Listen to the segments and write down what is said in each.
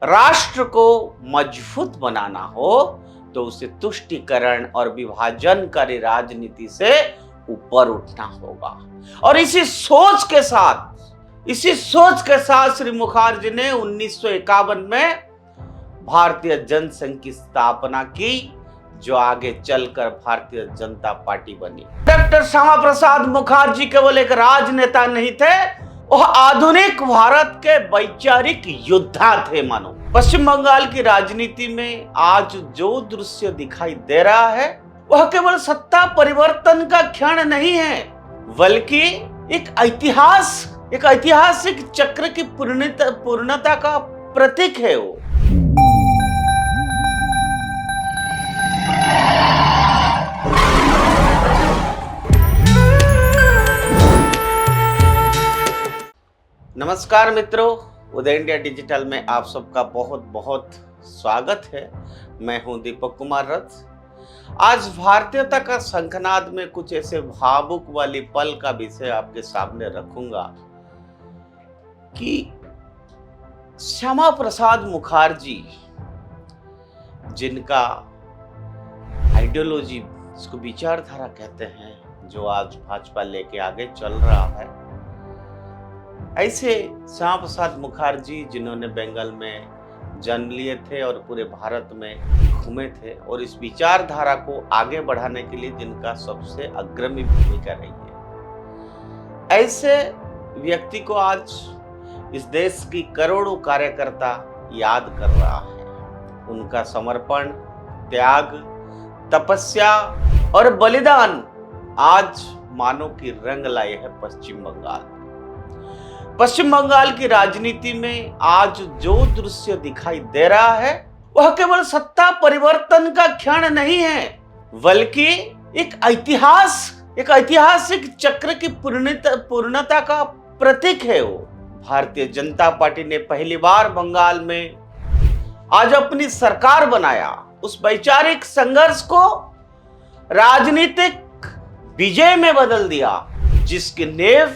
राष्ट्र को मजबूत बनाना हो तो उसे तुष्टीकरण और विभाजनकारी राजनीति से ऊपर उठना होगा। और इसी सोच के साथ श्री मुखर्जी ने 1951 में भारतीय जनसंघ की स्थापना की, जो आगे चलकर भारतीय जनता पार्टी बनी। डॉक्टर श्यामा प्रसाद मुखर्जी केवल एक राजनेता नहीं थे, वह आधुनिक भारत के वैचारिक योद्धा थे। मानो पश्चिम बंगाल की राजनीति में आज जो दृश्य दिखाई दे रहा है वह केवल सत्ता परिवर्तन का क्षण नहीं है, बल्कि एक ऐतिहासिक चक्र की पूर्णता का प्रतीक है। वो नमस्कार मित्रों, उदय इंडिया डिजिटल में आप सबका बहुत बहुत स्वागत है। मैं हूं दीपक कुमार रथ। आज भारतीयता का शंखनाद में कुछ ऐसे भावुक वाली पल का विषय आपके सामने रखूंगा कि श्यामा प्रसाद मुखर्जी, जिनका आइडियोलॉजी, इसको विचारधारा कहते हैं, जो आज भाजपा लेके आगे चल रहा है, ऐसे श्यामा प्रसाद मुखर्जी जिन्होंने बंगाल में जन्म लिए थे और पूरे भारत में घूमे थे, और इस विचारधारा को आगे बढ़ाने के लिए जिनका सबसे अग्रणी भूमिका रही है, ऐसे व्यक्ति को आज इस देश की करोड़ों कार्यकर्ता याद कर रहा है। उनका समर्पण, त्याग, तपस्या और बलिदान आज मानो की रंग लाए है पश्चिम बंगाल की राजनीति में आज जो दृश्य दिखाई दे रहा है वह केवल सत्ता परिवर्तन का क्षण नहीं है, बल्कि एक ऐतिहासिक चक्र की पूर्णता का प्रतीक है। वो भारतीय जनता पार्टी ने पहली बार बंगाल में आज अपनी सरकार बनाया। उस वैचारिक संघर्ष को राजनीतिक विजय में बदल दिया, जिसकी नींव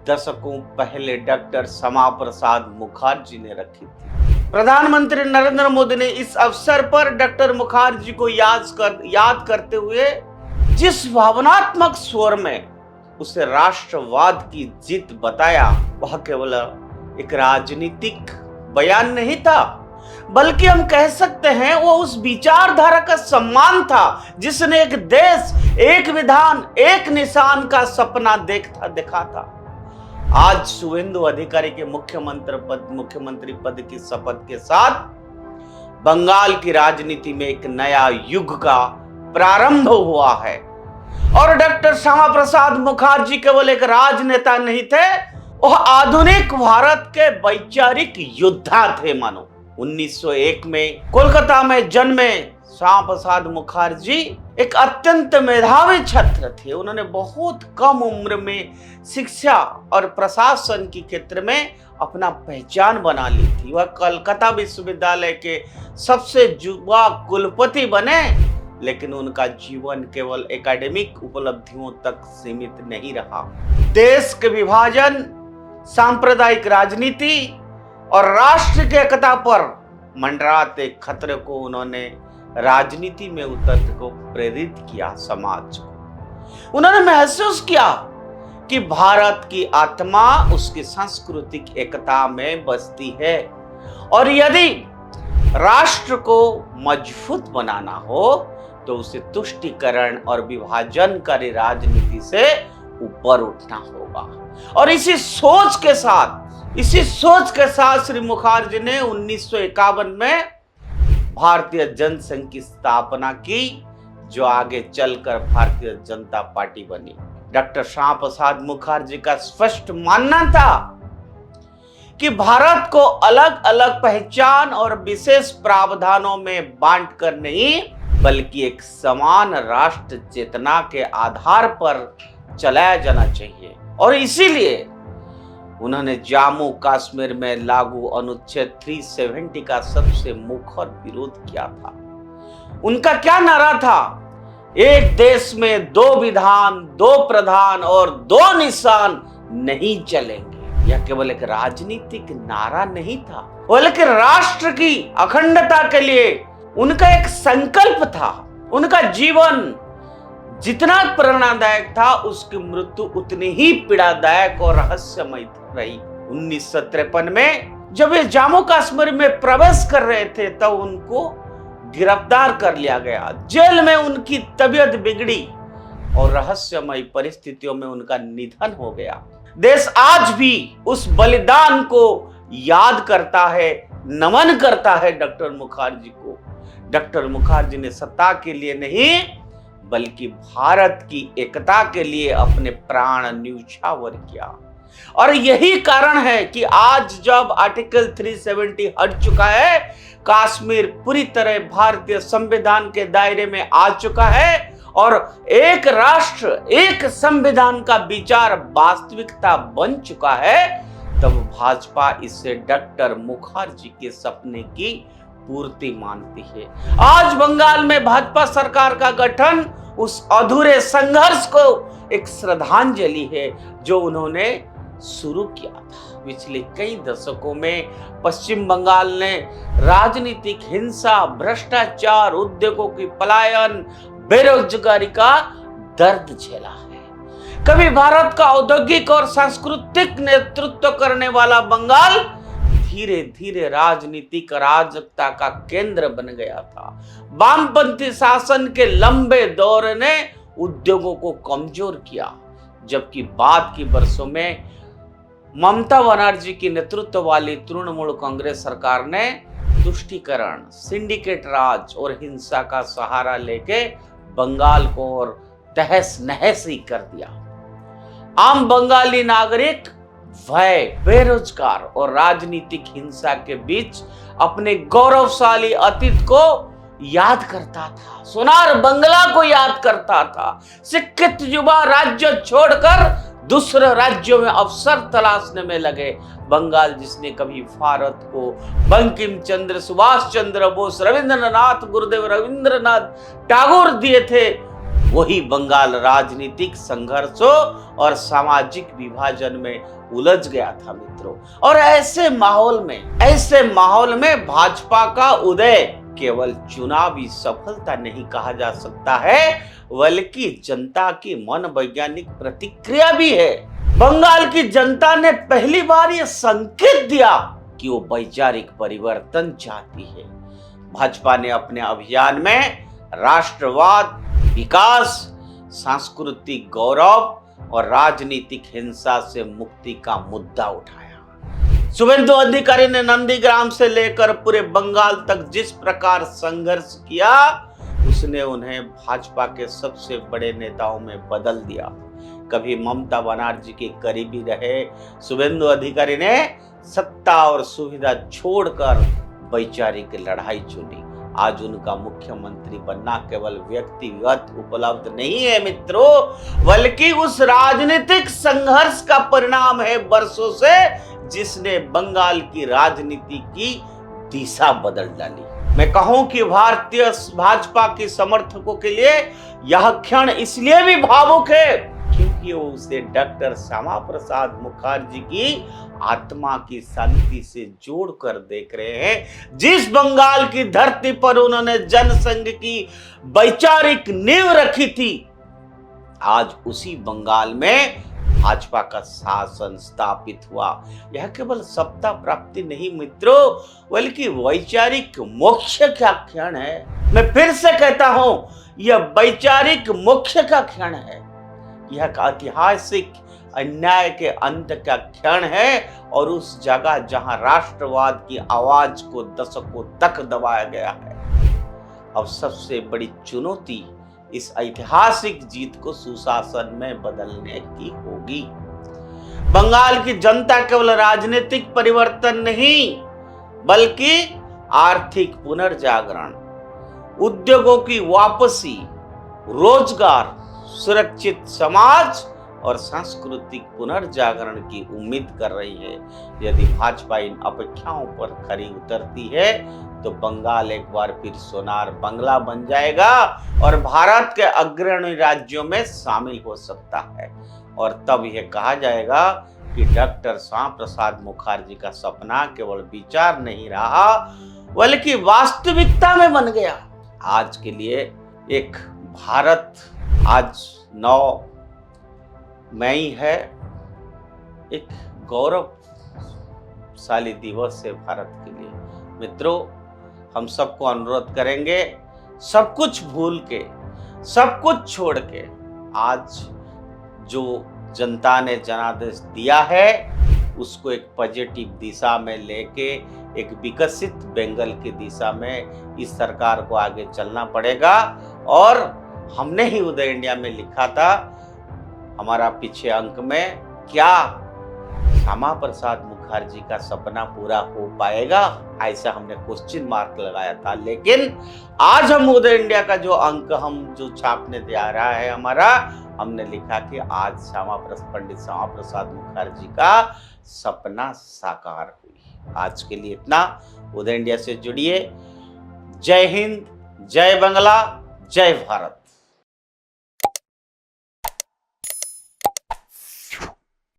दशकों पहले डॉक्टर श्यामा प्रसाद मुखर्जी ने रखी थी। प्रधानमंत्री नरेंद्र मोदी ने इस अवसर पर डॉक्टर मुखर्जी को याद करते हुए जिस भावनात्मक स्वर में उसे राष्ट्रवाद की जीत बताया, वह केवल एक राजनीतिक बयान नहीं था, बल्कि हम कह सकते हैं वो उस विचारधारा का सम्मान था जिसने एक देश, एक विधान, एक निशान का सपना देखा था। आज शुभेंदु अधिकारी के मुख्यमंत्री पद की शपथ के साथ बंगाल की राजनीति में एक नया युग का प्रारंभ हुआ है। और डॉक्टर श्यामा प्रसाद मुखर्जी केवल एक राजनेता नहीं थे, वह आधुनिक भारत के वैचारिक योद्धा थे। मानो 1901 में कोलकाता में जन्मे श्यामा प्रसाद मुखर्जी एक अत्यंत मेधावी छात्र थे। उन्होंने बहुत कम उम्र में शिक्षा और प्रशासन के क्षेत्र में अपना पहचान बना ली थी। वह कलकत्ता विश्वविद्यालय के सबसे युवा कुलपति बने, लेकिन उनका जीवन केवल एकेडमिक उपलब्धियों तक सीमित नहीं रहा। देश के विभाजन, सांप्रदायिक राजनीति और राष्ट्र की एकता पर मंडराते खतरे को उन्होंने राजनीति में उतरने को प्रेरित किया। समाज को उन्होंने महसूस किया कि भारत की आत्मा उसकी सांस्कृतिक एकता में बसती है, और यदि राष्ट्र को मजबूत बनाना हो तो उसे तुष्टीकरण और विभाजनकारी राजनीति से ऊपर उठना होगा। और इसी सोच के साथ श्री मुखर्जी ने 1951 में भारतीय जनसंघ की स्थापना की, जो आगे चलकर भारतीय जनता पार्टी बनी। डॉक्टर श्यामा प्रसाद मुखर्जी का स्पष्ट मानना था कि भारत को अलग अलग पहचान और विशेष प्रावधानों में बांटकर नहीं, बल्कि एक समान राष्ट्र चेतना के आधार पर चलाया जाना चाहिए। और इसीलिए उन्होंने जम्मू कश्मीर में लागू अनुच्छेद 370 का सबसे मुखर विरोध किया था। उनका क्या नारा था? एक देश में दो विधान, दो प्रधान और दो निशान नहीं चलेंगे। यह केवल एक राजनीतिक नारा नहीं था, बल्कि राष्ट्र की अखंडता के लिए उनका एक संकल्प था। उनका जीवन जितना प्रेरणादायक था, उसकी मृत्यु उतनी ही पीड़ादायक और रहस्यमय रही। 1953 में जब वे जम्मू कश्मीर में प्रवेश कर रहे थे, तब उनको गिरफ्तार कर लिया गया। जेल में उनकी तबीयत बिगड़ी और रहस्यमय परिस्थितियों में उनका निधन हो गया। देश आज भी उस बलिदान को याद करता है, नमन करता है डॉक्टर मुखर्जी को। डॉक्टर मुखर्जी ने सत्ता के लिए नहीं, बल्कि भारत की एकता के लिए अपने प्राण न्यौछावर किया। और यही कारण है कि आज जब आर्टिकल 370 हट चुका है, कश्मीर पूरी तरह भारतीय संविधान के दायरे में आ चुका है और एक राष्ट्र एक संविधान का विचार वास्तविकता बन चुका है, तब भाजपा इसे डॉक्टर मुखर्जी के सपने की पूर्ति मानती है। आज बंगाल में भाजपा सरकार का गठन उस अधूरे संघर्ष को एक श्रद्धांजलि है जो उन्होंने शुरू किया था। पिछले कई दशकों में पश्चिम बंगाल ने राजनीतिक हिंसा, भ्रष्टाचार, उद्योगों की पलायन, बेरोजगारी का दर्द झेला है। कभी भारत का औद्योगिक और सांस्कृतिक नेतृत्व करने वाला बंगाल धीरे धीरे राजनीतिक अराजकता का केंद्र बन गया था। वामपंथी शासन के लंबे दौर ने उद्योगों को कमजोर किया, जबकि बाद के वर्षों में ममता बनर्जी की नेतृत्व वाली तृणमूल कांग्रेस सरकार ने तुष्टीकरण, सिंडिकेट राज और हिंसा का सहारा लेके बंगाल को और तहस नहस ही कर दिया। आम बंगाली नागरिक भय, बेरोजगार और राजनीतिक हिंसा के बीच अपने गौरवशाली अतीत को याद करता था, सोनार बंगला को याद करता था। शिक्षित युवा राज्य छोड़कर दूसरे राज्यों में अवसर तलाशने में लगे। बंगाल जिसने कभी भारत को बंकिम चंद्र, सुभाष चंद्र बोस, रविंद्रनाथ, गुरुदेव रविंद्रनाथ टैगोर दिए थे, वही बंगाल राजनीतिक संघर्षों और सामाजिक विभाजन में उलझ गया था मित्रों। और ऐसे माहौल में भाजपा का उदय केवल चुनावी सफलता नहीं कहा जा सकता है, बल्कि जनता की मनोवैज्ञानिक प्रतिक्रिया भी है। बंगाल की जनता ने पहली बार यह संकेत दिया कि वो वैचारिक परिवर्तन चाहती है। भाजपा ने अपने अभियान में राष्ट्रवाद, विकास, सांस्कृतिक गौरव और राजनीतिक हिंसा से मुक्ति का मुद्दा उठाया। शुभेंदु अधिकारी ने नंदीग्राम से लेकर पूरे बंगाल तक जिस प्रकार संघर्ष किया, उसने उन्हें भाजपा के सबसे बड़े नेताओं में बदल दिया। कभी ममता बनर्जी के करीबी रहे शुभेंदु अधिकारी ने सत्ता और सुविधा छोड़कर वैचारिक लड़ाई चुनी। आज उनका मुख्यमंत्री बनना केवल व्यक्तिगत उपलब्ध नहीं है मित्रों, बल्कि उस राजनीतिक संघर्ष का परिणाम है वर्षों से, जिसने बंगाल की राजनीति की दिशा बदल डाली। मैं कहूं कि भारतीय भाजपा के समर्थकों के लिए यह क्षण इसलिए भी भावुक है क्योंकि वो उसे डॉक्टर श्यामा प्रसाद मुखर्जी की आत्मा की शांति से जोड़कर देख रहे हैं। जिस बंगाल की धरती पर उन्होंने जनसंघ की वैचारिक नींव रखी थी, आज उसी बंगाल में भाजपा का शासन स्थापित हुआ। यह केवल सत्ता प्राप्ति नहीं मित्रों, बल्कि वैचारिक मोक्ष का क्षण है। मैं फिर से कहता हूं, यह वैचारिक मोक्ष का क्षण है। यह ऐतिहासिक अन्याय के अंत का क्षण है और उस जगह जहां राष्ट्रवाद की आवाज को दशकों तक दबाया गया है। अब सबसे बड़ी चुनौती इस ऐतिहासिक जीत को सुशासन में बदलने की होगी। बंगाल की जनता केवल राजनीतिक परिवर्तन नहीं, बल्कि आर्थिक पुनर्जागरण, उद्योगों की वापसी, रोजगार, सुरक्षित समाज और सांस्कृतिक पुनर्जागरण की उम्मीद कर रही है। यदि भाजपा इन अपेक्षाओं पर खरी उतरती है तो बंगाल एक बार फिर सोनार बंगला बन जाएगा और भारत के अग्रणी राज्यों में शामिल हो सकता है। और तब यह कहा जाएगा कि डॉक्टर श्यामा प्रसाद मुखर्जी का सपना केवल विचार नहीं रहा बल्कि वास्तविकता में बन गया। आज के लिए एक भारत, आज 9 मई है, एक गौरवशाली दिवस है भारत के लिए। मित्रों, हम सबको अनुरोध करेंगे, सब कुछ भूल के, सब कुछ छोड़ के, आज जो जनता ने जनादेश दिया है उसको एक पॉजिटिव दिशा में लेके एक विकसित बंगाल की दिशा में इस सरकार को आगे चलना पड़ेगा। और हमने ही उदय इंडिया में लिखा था, हमारा पीछे अंक में, क्या श्यामा प्रसाद मुखर्जी का सपना पूरा हो पाएगा, ऐसा हमने क्वेश्चन मार्क लगाया था। लेकिन आज हम उदय इंडिया का जो अंक हम जो छापने जा रहा है हमारा, हमने लिखा कि आज पंडित श्यामा प्रसाद मुखर्जी का सपना साकार हुई। आज के लिए इतना। उदय इंडिया से जुड़िए। जय हिंद, जय बंगला, जय भारत।